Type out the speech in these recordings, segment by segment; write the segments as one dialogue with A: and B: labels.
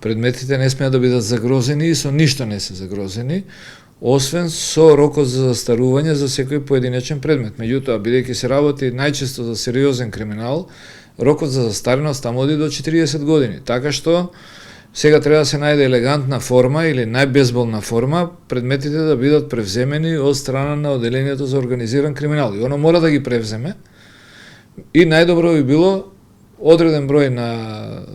A: Предметите не смеат да бидат загрозени и со ништо не се загрозени, освен со рокот за застарување за секој поединечен предмет. Меѓутоа, бидејќи се работи најчесто за сериозен криминал, рокот за застареност таму оди до 40 години. Така што сега треба да се најде елегантна форма или најбезболна форма предметите да бидат превземени од страна на Оделението за организиран криминал. И оно мора да ги превземе. И најдобро би било одреден број на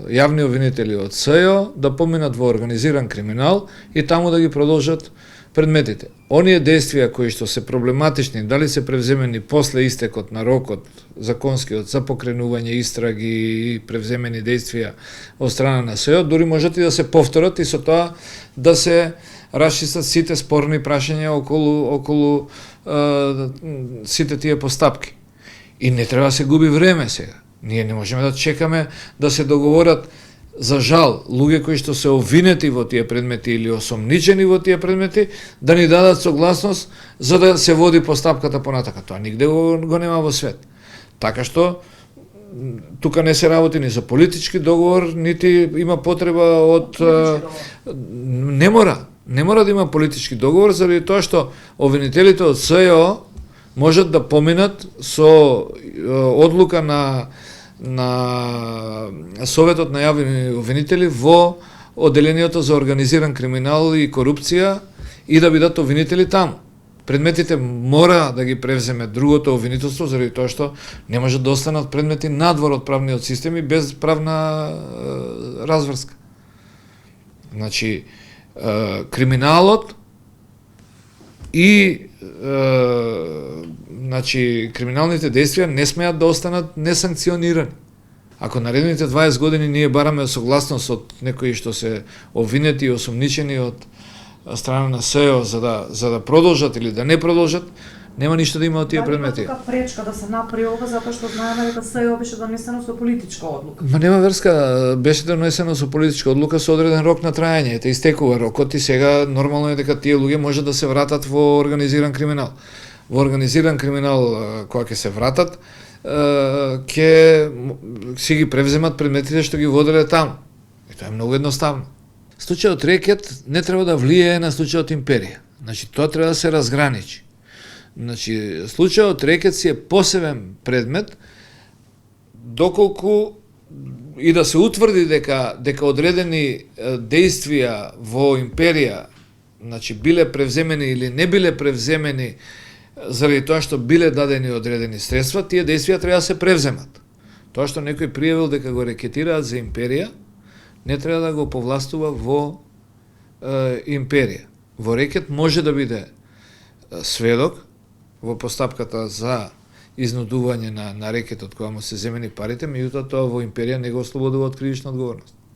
A: јавни обвинители од СЈО да поминат во организиран криминал и таму да ги продолжат предметите. Оние действија кои што се проблематични, дали се превземени после истекот на рокот законскиот за покренување истраги и превземени действија од страна на СЈО, дури можат и да се повторат и со тоа да се расчистат сите спорни прашања околу сите тие постапки. И не треба да се губи време сега. Ние не можеме да чекаме да се договорат, за жал, луѓе кои што се обвинети во тие предмети или осомничени во тие предмети, да ни дадат согласност за да се води постапката понатака. Тоа нигде го нема во свет. Така што, тука не се работи ни за политички договор, нити има потреба од... Не мора да има политички договор, заради тоа што обвинителите од СЈО можат да поминат со одлука на Советот на јавни обвинители во Оделението за организиран криминал и корупција и да бидат обвинители таму. Предметите мора да ги превземе другото обвинителство, заради тоа што не можат да останат предмети надвор од правниот систем и без правна разврска. Значи, криминалот и криминалните действија не смеат да останат несанкционирани. Ако наредните 20 години ние бараме согласност од некои што се обвинети и осомничени од страна на СЈО за да продолжат или да не продолжат, нема ништо да има од тие предмети.
B: Дали тука пречка да се направи ова затоа што знаеме дека СЈО беше донесено со политичка одлука?
A: Ма нема врска, беше донесено со политичка одлука со одреден рок на трајање, те истекува рокот и сега нормално е дека тие луѓе може да се вратат во организиран криминал. Во организиран криминал, кога ќе се вратат, ќе си ги превземат предметите што ги воделе таму. И тоа е многу едноставно. Случајот Рекет не треба да влијае на случајот Империја. Значи, тоа треба да се разграничи. Значи, случајот Рекет си е посебен предмет, доколку и да се утврди дека одредени действија во Империја, значи, биле превземени или не биле превземени заради тоа што биле дадени одредени средства, тие действија треба да се превземат. Тоа што некој пријавил дека го рекетираат за Империја, не треба да го повластува во Империја. Во Рекет може да биде сведок во постапката за изнудување на рекетот кога му се земени парите, меѓутоа тоа во Империја не го ослободува од кривична одговорност.